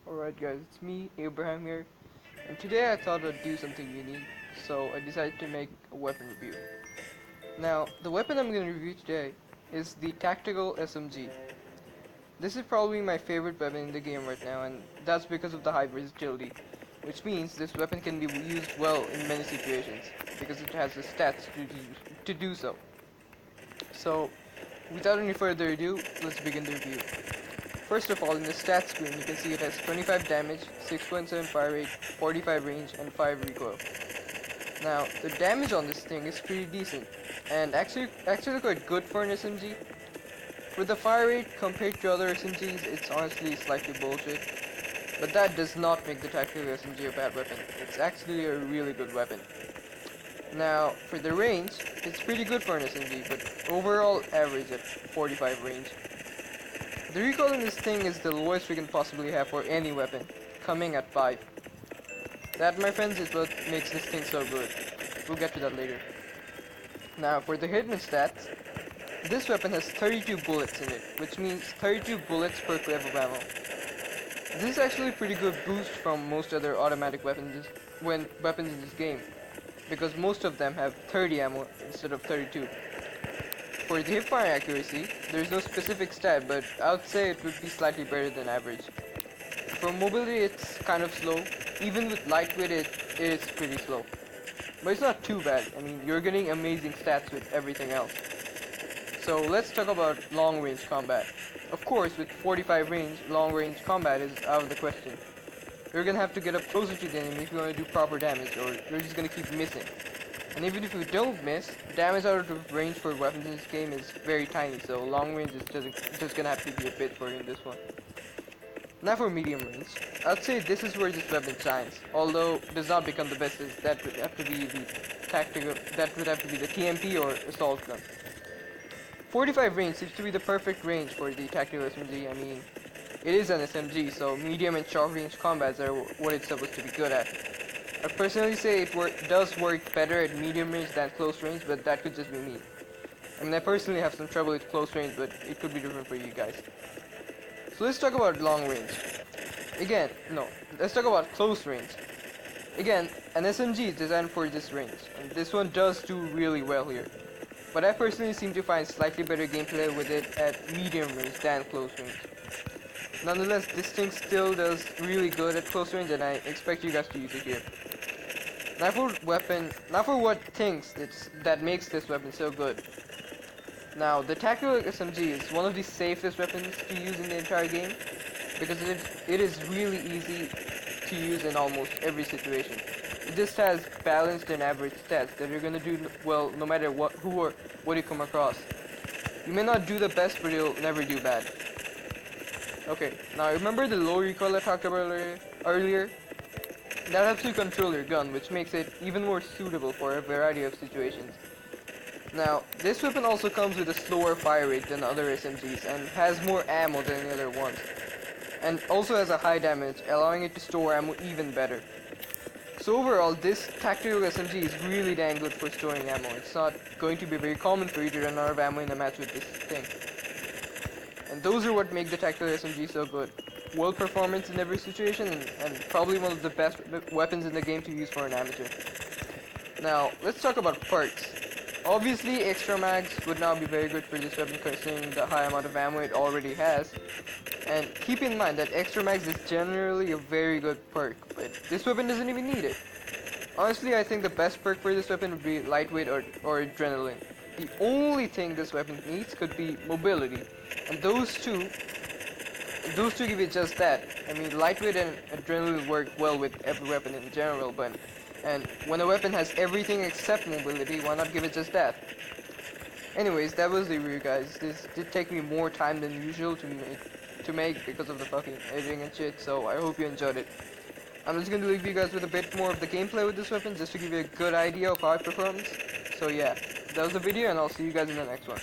Alright guys, it's me, Abraham here, and today I thought I'd do something unique, so I decided to make a weapon review. Now, the weapon I'm going to review today is the Tactical SMG. This is probably my favorite weapon in the game right now, and that's because of the high versatility, which means this weapon can be used well in many situations, because it has the stats to do so. So, without any further ado, let's begin the review. First of all, in the stats screen, you can see it has 25 damage, 6.7 fire rate, 45 range, and 5 recoil. Now, the damage on this thing is pretty decent, and actually quite good for an SMG. For the fire rate, compared to other SMGs, it's honestly slightly bullshit, but that does not make the Tactical SMG a bad weapon. It's actually a really good weapon. Now, for the range, it's pretty good for an SMG, but overall average at 45 range. The recoil in this thing is the lowest we can possibly have for any weapon, coming at 5. That, my friends, is what makes this thing so good. We'll get to that later. Now, for the hidden stats, this weapon has 32 bullets in it, which means 32 bullets per clip of ammo. This is actually a pretty good boost from most other automatic weapons in this game, because most of them have 30 ammo instead of 32. For the hipfire accuracy, there is no specific stat, but I would say it would be slightly better than average. For mobility, it's kind of slow. Even with lightweight, it is pretty slow. But it's not too bad. I mean, you're getting amazing stats with everything else. So let's talk about long-range combat. Of course, with 45 range, long-range combat is out of the question. You're gonna have to get up closer to the enemy if you want to do proper damage, or you're just gonna keep missing. And even if you don't miss, damage out of range for weapons in this game is very tiny, so long range is just gonna have to be a bit for you in this one. Now for medium range, I'd say this is where this weapon shines, although it does not become the best. That would have to be the TMP or assault gun. 45 range seems to be the perfect range for the tactical SMG. I mean, it is an SMG, so medium and short range combats are what it's supposed to be good at. I personally say it does work better at medium range than close range, but that could just be me. I mean, I personally have some trouble with close range, but it could be different for you guys. So let's talk about long range. Let's talk about close range. Again, an SMG is designed for this range, and this one does do really well here. But I personally seem to find slightly better gameplay with it at medium range than close range. Nonetheless, this thing still does really good at close range, and I expect you guys to use it here. Now for that makes this weapon so good. Now, the Tactical SMG is one of the safest weapons to use in the entire game, because it is really easy to use in almost every situation. It just has balanced and average stats that you're gonna do well no matter what you come across. You may not do the best, but you'll never do bad. Okay, now remember the low recoil I talked about earlier? That helps you control your gun, which makes it even more suitable for a variety of situations. Now, this weapon also comes with a slower fire rate than other SMGs and has more ammo than the other ones. And also has a high damage, allowing it to store ammo even better. So overall, this tactical SMG is really dang good for storing ammo. It's not going to be very common for you to run out of ammo in a match with this thing. And those are what make the tactical SMG so good. World performance in every situation, and probably one of the best weapons in the game to use for an amateur. Now, let's talk about perks. Obviously, extra mags would now be very good for this weapon considering the high amount of ammo it already has. And keep in mind that extra mags is generally a very good perk, but this weapon doesn't even need it. Honestly, I think the best perk for this weapon would be lightweight or adrenaline. The only thing this weapon needs could be mobility, and those two give it just that. I mean, lightweight and adrenaline work well with every weapon in general, and when a weapon has everything except mobility, why not give it just that? Anyways, that was the review, guys. This did take me more time than usual to make because of the fucking editing and shit, so I hope you enjoyed it. I'm just gonna leave you guys with a bit more of the gameplay with this weapon, just to give you a good idea of how it performs. So yeah, that was the video, and I'll see you guys in the next one.